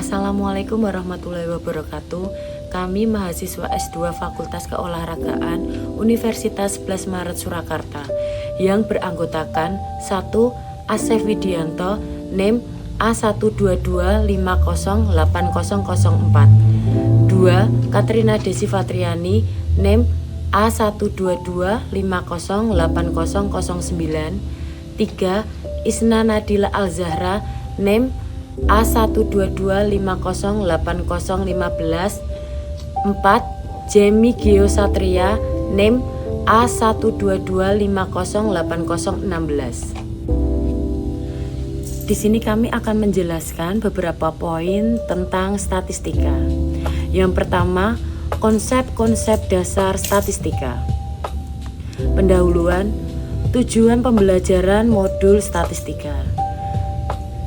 Assalamualaikum warahmatullahi wabarakatuh. Kami mahasiswa S2 Fakultas Keolahragaan Universitas 11 Maret Surakarta yang beranggotakan 1. Asef Widianto, NIM A122508004. 2. Katrina Desi Fatriani, NIM A122508009. 3. Isna Nadila Al-Zahra, NIM A122508015. 4. Jamie Gio Satria, NIM A122508016. Di sini kami akan menjelaskan beberapa poin tentang statistika. Yang pertama, konsep-konsep dasar statistika. Pendahuluan, tujuan pembelajaran modul statistika.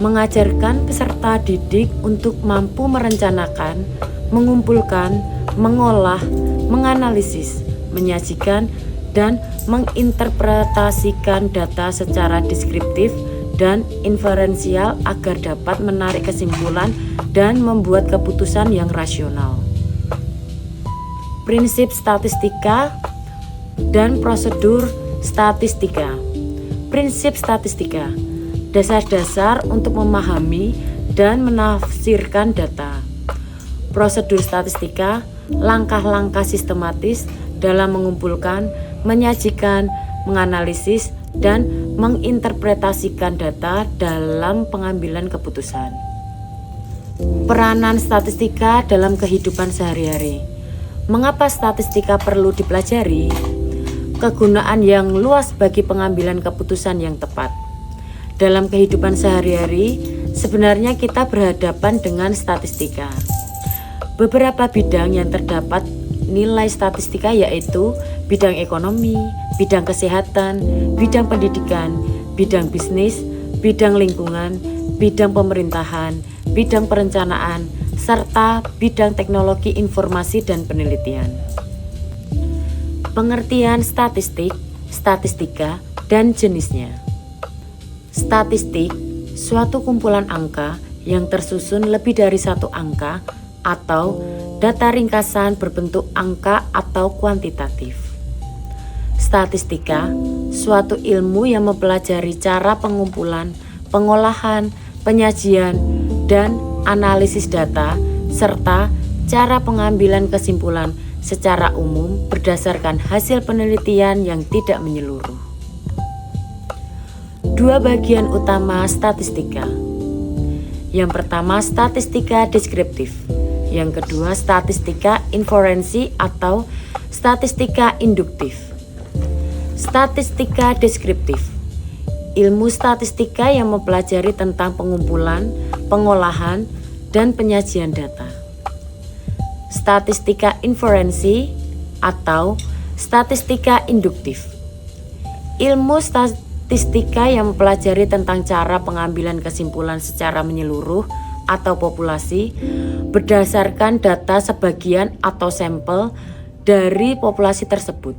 Mengajarkan peserta didik untuk mampu merencanakan, mengumpulkan, mengolah, menganalisis, menyajikan, dan menginterpretasikan data secara deskriptif dan inferensial agar dapat menarik kesimpulan dan membuat keputusan yang rasional. Prinsip statistika dan prosedur statistika. Prinsip statistika, dasar-dasar untuk memahami dan menafsirkan data. Prosedur statistika, langkah-langkah sistematis dalam mengumpulkan, menyajikan, menganalisis, dan menginterpretasikan data dalam pengambilan keputusan. Peranan statistika dalam kehidupan sehari-hari. Mengapa statistika perlu dipelajari? Kegunaan yang luas bagi pengambilan keputusan yang tepat. Dalam kehidupan sehari-hari, sebenarnya kita berhadapan dengan statistika. Beberapa bidang yang terdapat nilai statistika yaitu bidang ekonomi, bidang kesehatan, bidang pendidikan, bidang bisnis, bidang lingkungan, bidang pemerintahan, bidang perencanaan, serta bidang teknologi informasi dan penelitian. Pengertian statistik, statistika, dan jenisnya. Statistik, suatu kumpulan angka yang tersusun lebih dari satu angka atau data ringkasan berbentuk angka atau kuantitatif. Statistika, suatu ilmu yang mempelajari cara pengumpulan, pengolahan, penyajian, dan analisis data, serta cara pengambilan kesimpulan secara umum berdasarkan hasil penelitian yang tidak menyeluruh. Dua bagian utama statistika. Yang pertama, statistika deskriptif. Yang kedua, statistika inferensi atau statistika induktif. Statistika deskriptif. Ilmu statistika yang mempelajari tentang pengumpulan, pengolahan, dan penyajian data. Statistika inferensi atau statistika induktif. Ilmu statistika yang mempelajari tentang cara pengambilan kesimpulan secara menyeluruh atau populasi berdasarkan data sebagian atau sampel dari populasi tersebut.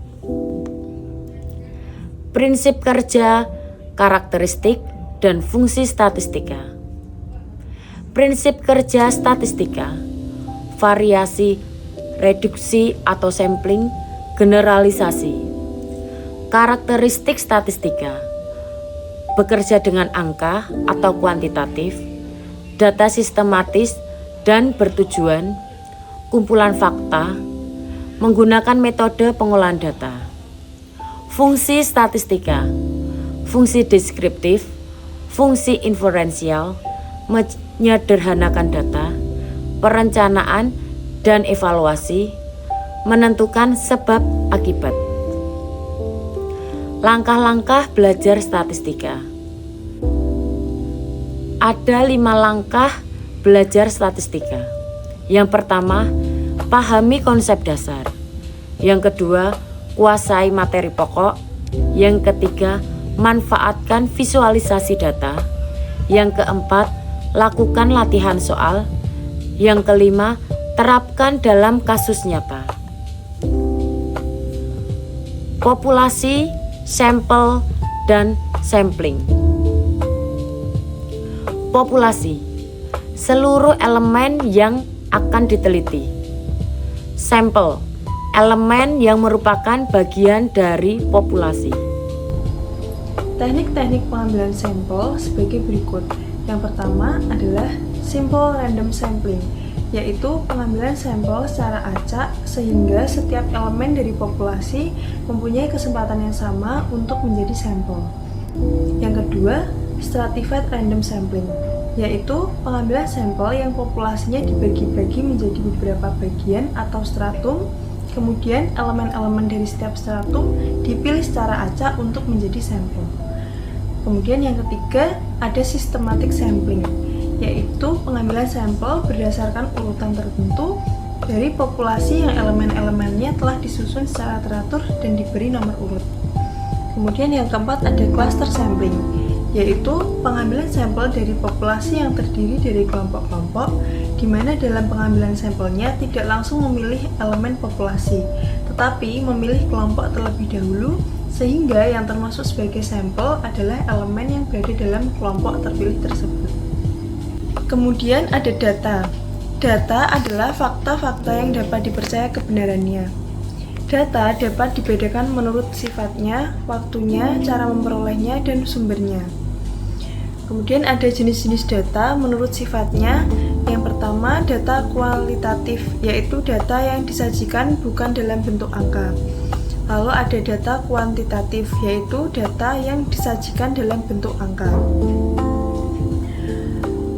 Prinsip kerja, karakteristik, dan fungsi statistika. Prinsip kerja statistika, variasi, reduksi atau sampling, generalisasi. Karakteristik statistika, bekerja dengan angka atau kuantitatif, data sistematis dan bertujuan, kumpulan fakta, menggunakan metode pengolahan data. Fungsi statistika, fungsi deskriptif, fungsi inferensial, menyederhanakan data, perencanaan dan evaluasi, menentukan sebab akibat. Langkah-langkah belajar statistika. Ada 5 langkah belajar statistika. Yang pertama, pahami konsep dasar. Yang kedua, kuasai materi pokok. Yang ketiga, manfaatkan visualisasi data. Yang keempat, lakukan latihan soal. Yang kelima, terapkan dalam kasus nyata. Populasi, sampel, dan sampling. Populasi. seluruh elemen yang akan diteliti. Sampel, elemen yang merupakan bagian dari populasi. Teknik-teknik pengambilan sampel sebagai berikut. Yang pertama adalah simple random sampling, yaitu pengambilan sampel secara acak sehingga setiap elemen dari populasi mempunyai kesempatan yang sama untuk menjadi sampel. Yang kedua, stratified random sampling, yaitu pengambilan sampel yang populasinya dibagi-bagi menjadi beberapa bagian atau stratum, kemudian elemen-elemen dari setiap stratum dipilih secara acak untuk menjadi sampel. Kemudian yang ketiga, ada systematic sampling, yaitu pengambilan sampel berdasarkan urutan tertentu dari populasi yang elemen-elemennya telah disusun secara teratur dan diberi nomor urut. Kemudian yang keempat ada cluster sampling, yaitu pengambilan sampel dari populasi yang terdiri dari kelompok-kelompok, di mana dalam pengambilan sampelnya tidak langsung memilih elemen populasi, tetapi memilih kelompok terlebih dahulu, sehingga yang termasuk sebagai sampel adalah elemen yang berada dalam kelompok terpilih tersebut. Kemudian ada data. Data adalah fakta-fakta yang dapat dipercaya kebenarannya. Data dapat dibedakan menurut sifatnya, waktunya, cara memperolehnya, dan sumbernya. Kemudian ada jenis-jenis data menurut sifatnya. Yang pertama, data kualitatif, yaitu data yang disajikan bukan dalam bentuk angka. Lalu ada data kuantitatif, yaitu data yang disajikan dalam bentuk angka.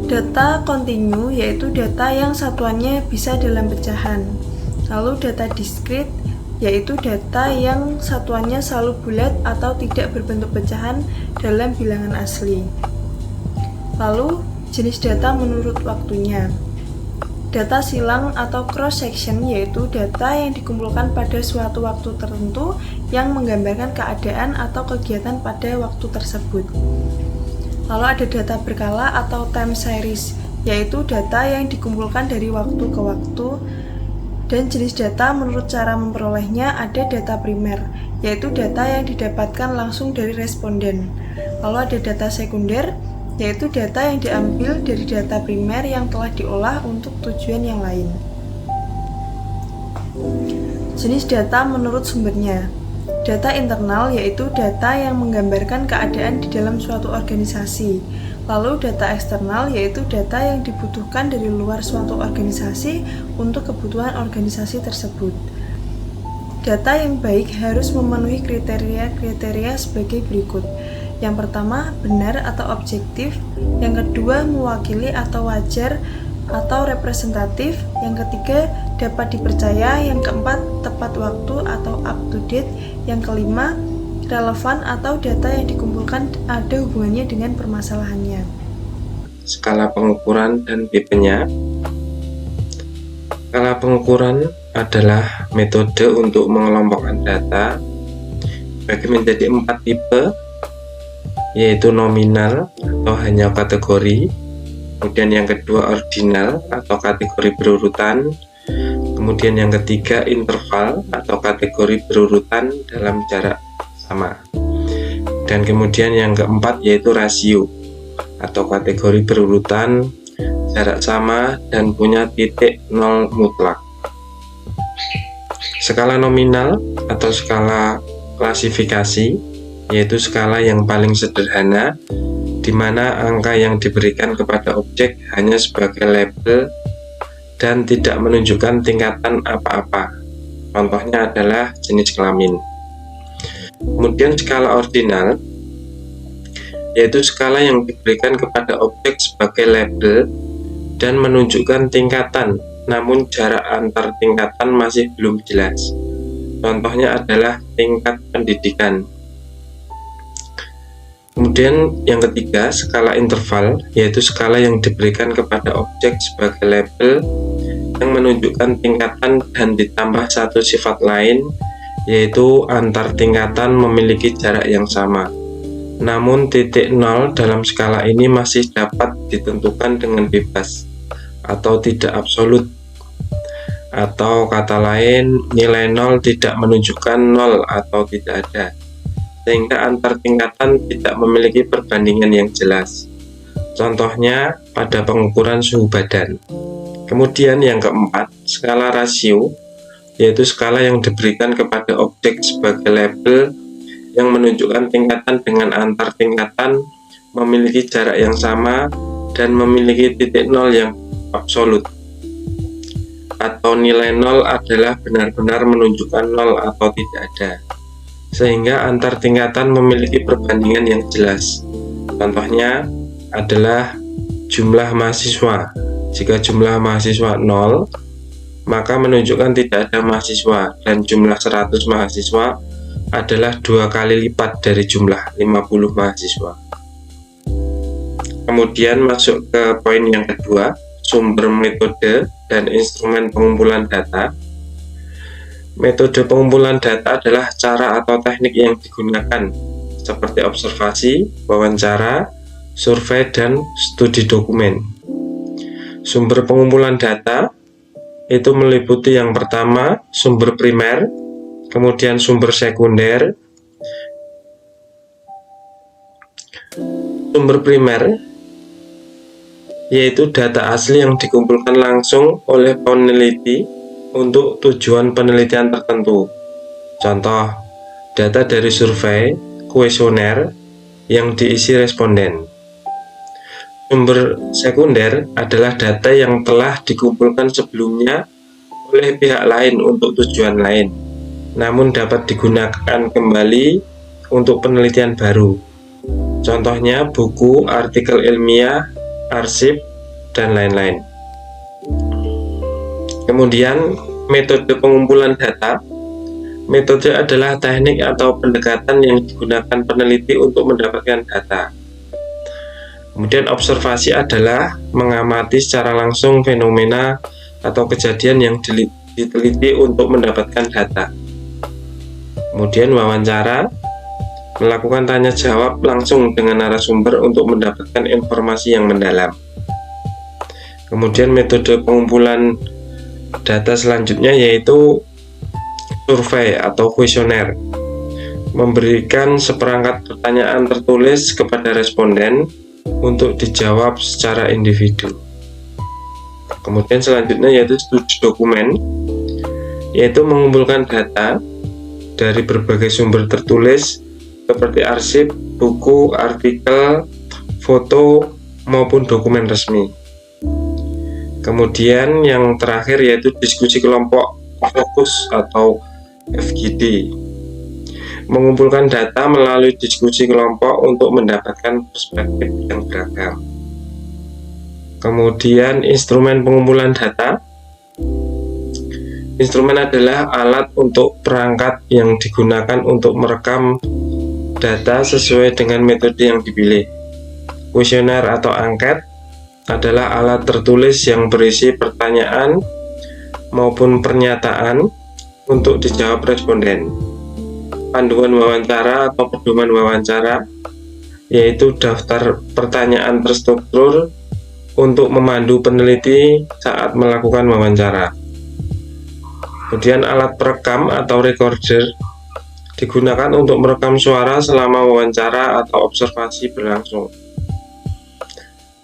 Data kontinu, yaitu data yang satuannya bisa dalam pecahan. Lalu data diskrit, yaitu data yang satuannya selalu bulat atau tidak berbentuk pecahan dalam bilangan asli. Lalu, jenis data menurut waktunya. Data silang atau cross-section, yaitu data yang dikumpulkan pada suatu waktu tertentu yang menggambarkan keadaan atau kegiatan pada waktu tersebut. Lalu ada data berkala atau time series, yaitu data yang dikumpulkan dari waktu ke waktu. Dan jenis data menurut cara memperolehnya ada data primer, yaitu data yang didapatkan langsung dari responden. Lalu ada data sekunder, yaitu data yang diambil dari data primer yang telah diolah untuk tujuan yang lain. Jenis data menurut sumbernya. Data internal yaitu data yang menggambarkan keadaan di dalam suatu organisasi. Lalu data eksternal yaitu data yang dibutuhkan dari luar suatu organisasi untuk kebutuhan organisasi tersebut. Data yang baik harus memenuhi kriteria-kriteria sebagai berikut. Yang pertama, benar atau objektif. Yang kedua, mewakili atau wajar atau representatif. Yang ketiga, dapat dipercaya. Yang keempat, tepat waktu atau up to date. Yang kelima, relevan atau data yang dikumpulkan ada hubungannya dengan permasalahannya. Skala pengukuran dan tipenya. Skala pengukuran adalah metode untuk mengelompokkan data bagi menjadi 4 tipe, yaitu nominal atau hanya kategori, kemudian yang kedua ordinal atau kategori berurutan, kemudian yang ketiga interval atau kategori berurutan dalam jarak sama, dan kemudian yang keempat yaitu rasio atau kategori berurutan jarak sama dan punya titik nol mutlak. Skala nominal atau skala klasifikasi yaitu skala yang paling sederhana, di mana angka yang diberikan kepada objek hanya sebagai label dan tidak menunjukkan tingkatan apa-apa. Contohnya adalah jenis kelamin. Kemudian skala ordinal yaitu skala yang diberikan kepada objek sebagai label dan menunjukkan tingkatan, namun jarak antar tingkatan masih belum jelas. Contohnya adalah tingkat pendidikan. Kemudian yang ketiga, skala interval, yaitu skala yang diberikan kepada objek sebagai label yang menunjukkan tingkatan dan ditambah satu sifat lain, yaitu antar tingkatan memiliki jarak yang sama. Namun titik nol dalam skala ini masih dapat ditentukan dengan bebas atau tidak absolut. Atau kata lain, nilai nol tidak menunjukkan nol atau tidak ada, sehingga antar tingkatan tidak memiliki perbandingan yang jelas. Contohnya pada pengukuran suhu badan. Kemudian yang keempat, skala rasio, yaitu skala yang diberikan kepada objek sebagai label yang menunjukkan tingkatan dengan antar tingkatan memiliki jarak yang sama dan memiliki titik nol yang absolut, atau nilai nol adalah benar-benar menunjukkan nol atau tidak ada, sehingga antar tingkatan memiliki perbandingan yang jelas. Contohnya adalah jumlah mahasiswa. Jika jumlah mahasiswa 0, maka menunjukkan tidak ada mahasiswa, dan jumlah 100 mahasiswa adalah 2 kali lipat dari jumlah 50 mahasiswa. Kemudian masuk ke poin yang kedua, sumber, metode, dan instrumen pengumpulan data. Metode pengumpulan data adalah cara atau teknik yang digunakan seperti observasi, wawancara, survei, dan studi dokumen. Sumber pengumpulan data itu meliputi yang pertama sumber primer, kemudian sumber sekunder. Sumber primer yaitu data asli yang dikumpulkan langsung oleh peneliti untuk tujuan penelitian tertentu. Contoh, data dari survei, kuesioner yang diisi responden. Sumber sekunder adalah data yang telah dikumpulkan sebelumnya oleh pihak lain untuk tujuan lain, namun dapat digunakan kembali untuk penelitian baru. Contohnya buku, artikel ilmiah, arsip, dan lain-lain. Kemudian metode pengumpulan data. Metode adalah teknik atau pendekatan yang digunakan peneliti untuk mendapatkan data. Kemudian observasi adalah mengamati secara langsung fenomena atau kejadian yang diteliti untuk mendapatkan data. Kemudian wawancara, melakukan tanya jawab langsung dengan narasumber untuk mendapatkan informasi yang mendalam. Kemudian metode pengumpulan data selanjutnya yaitu survei atau kuesioner, memberikan seperangkat pertanyaan tertulis kepada responden untuk dijawab secara individu. Kemudian selanjutnya yaitu studi dokumen, yaitu mengumpulkan data dari berbagai sumber tertulis seperti arsip, buku, artikel, foto, maupun dokumen resmi. Kemudian yang terakhir yaitu diskusi kelompok fokus atau FGD, mengumpulkan data melalui diskusi kelompok untuk mendapatkan perspektif yang beragam. Kemudian instrumen pengumpulan data. Instrumen adalah alat untuk perangkat yang digunakan untuk merekam data sesuai dengan metode yang dipilih. Kuesioner atau angket adalah alat tertulis yang berisi pertanyaan maupun pernyataan untuk dijawab responden. Panduan wawancara atau pedoman wawancara yaitu daftar pertanyaan terstruktur untuk memandu peneliti saat melakukan wawancara. Kemudian alat perekam atau recorder digunakan untuk merekam suara selama wawancara atau observasi berlangsung.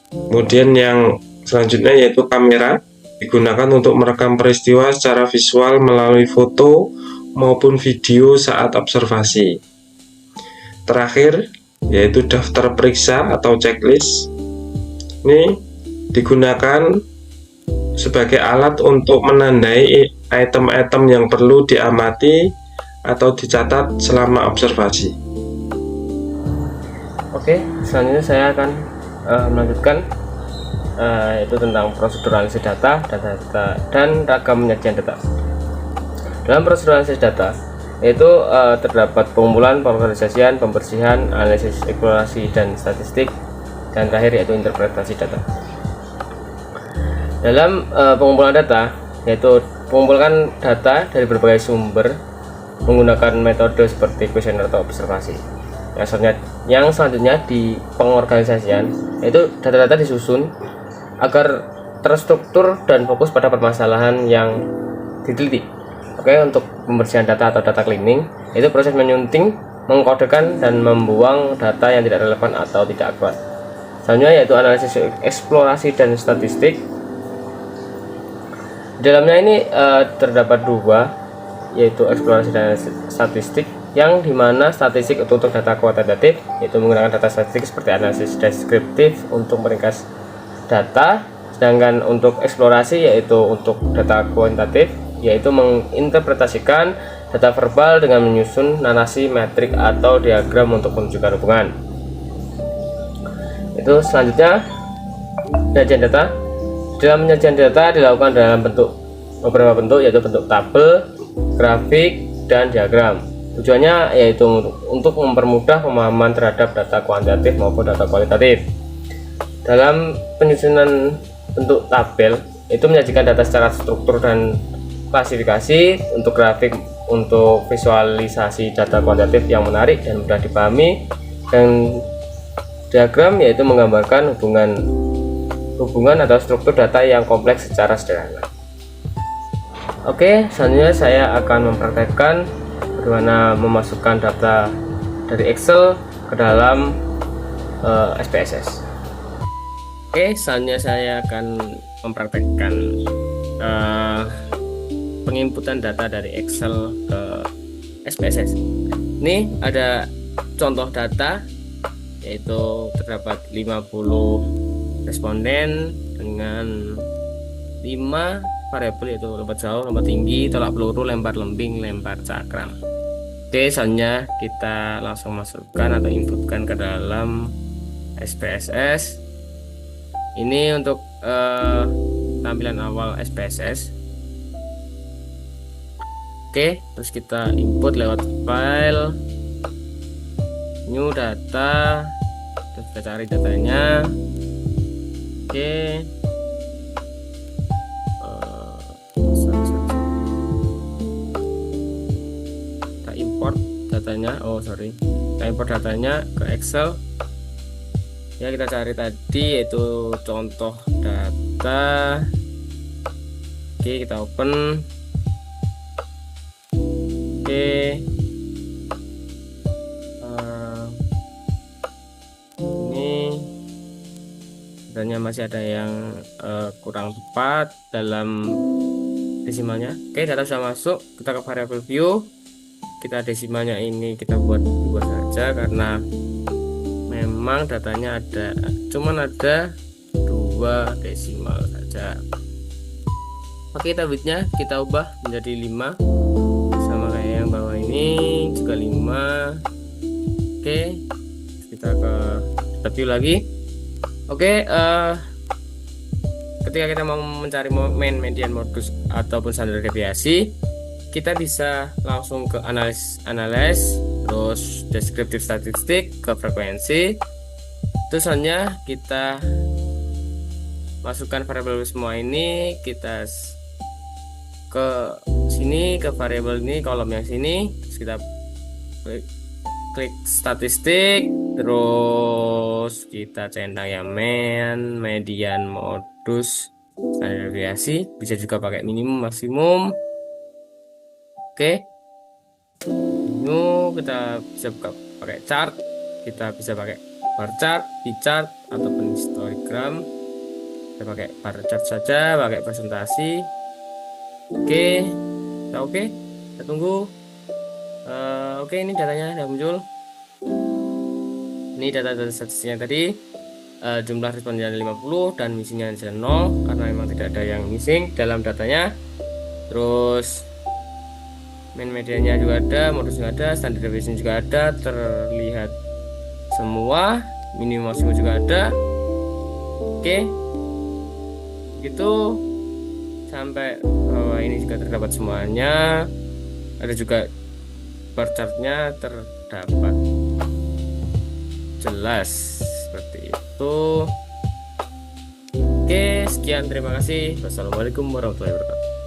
Kemudian yang selanjutnya yaitu kamera, digunakan untuk merekam peristiwa secara visual melalui foto maupun video saat observasi. Terakhir yaitu daftar periksa atau checklist. Ini digunakan sebagai alat untuk menandai item-item yang perlu diamati atau dicatat selama observasi. Oke, selanjutnya saya akan melanjutkan yaitu tentang prosedur analisis data, dan ragam penyajian data. Dalam prosedur analisis data yaitu terdapat pengumpulan, pengorganisasian, pembersihan, analisis, eksplorasi, dan statistik, dan terakhir yaitu interpretasi data. Dalam pengumpulan data yaitu mengumpulkan data dari berbagai sumber menggunakan metode seperti kuesioner atau observasi. Yang selanjutnya di pengorganisasian yaitu data-data disusun agar terstruktur dan fokus pada permasalahan yang diteliti. Oke, untuk pembersihan data atau data cleaning itu proses menyunting, mengkodekan, dan membuang data yang tidak relevan atau tidak akurat. Selanjutnya yaitu analisis eksplorasi dan statistik. Di dalamnya ini terdapat dua, yaitu eksplorasi dan statistik, yang dimana statistik untuk data kuantitatif, yaitu menggunakan data statistik seperti analisis deskriptif untuk meringkas data, sedangkan untuk eksplorasi yaitu untuk data kuantitatif, yaitu menginterpretasikan data verbal dengan menyusun narasi, metrik, atau diagram untuk menunjukkan hubungan. Itu selanjutnya penyajian data. Dalam penyajian data dilakukan dalam beberapa bentuk, yaitu bentuk tabel, grafik, dan diagram. Tujuannya yaitu untuk mempermudah pemahaman terhadap data kuantitatif maupun data kualitatif. Dalam penyusunan bentuk tabel itu menyajikan data secara struktur dan klasifikasi. Untuk grafik untuk visualisasi data kuantitatif yang menarik dan mudah dipahami, dan diagram yaitu menggambarkan hubungan atau struktur data yang kompleks secara sederhana. Oke, selanjutnya saya akan mempraktekkan bagaimana memasukkan data dari Excel ke dalam SPSS. Oke, selanjutnya saya akan mempraktekkan penginputan data dari Excel ke SPSS. Ini ada contoh data, yaitu terdapat 50 responden dengan 5 variabel, yaitu lompat jauh, lompat tinggi, tolak peluru, lempar lembing, lempar cakram. Oke, selanjutnya kita langsung masukkan atau inputkan ke dalam SPSS. Ini untuk tampilan awal SPSS. Oke, terus kita input lewat file, new data, terus kita cari datanya. Oke, kita import datanya. Kita import datanya ke Excel. Ya, kita cari tadi yaitu contoh data. Oke, kita open. Oke, ini datanya masih ada yang kurang tepat dalam desimalnya. Oke, data sudah masuk. Kita ke variable view, kita desimalnya ini kita buat 2 saja karena memang datanya cuman ada 2 desimal saja. Oke, kita widthnya kita ubah menjadi 5, sama kayak yang bawah ini juga 5. Oke, kita ke view lagi. Oke, ketika kita mau mencari mean, median, modus ataupun standar deviasi, kita bisa langsung ke analyze, terus deskriptif statistik, ke frekuensi. Terus selanjutnya kita masukkan variabel semua ini, kita ke sini, ke variabel ini, kolom yang sini, terus kita klik statistik, terus kita centang ya mean, median, modus, standar deviasi. Bisa juga pakai minimum, maksimum. Oke, kita bisa buka pakai chart, kita bisa pakai bar chart, pie chart, ataupun histogram. Kita pakai bar chart saja, pakai presentasi. Oke, kita tunggu. Oke, ini datanya sudah muncul. Ini data-data statistiknya tadi. Jumlah responden 50 dan missingnya 0 karena memang tidak ada yang missing dalam datanya. Terus mean, mediannya juga ada, modusnya ada, standar deviation juga ada, terlihat semua, minimum maksimum juga ada. Oke, gitu sampai bawah ini juga terdapat semuanya. Ada juga bar chartnya terdapat jelas seperti itu. Oke, sekian, terima kasih. Wassalamualaikum warahmatullahi wabarakatuh.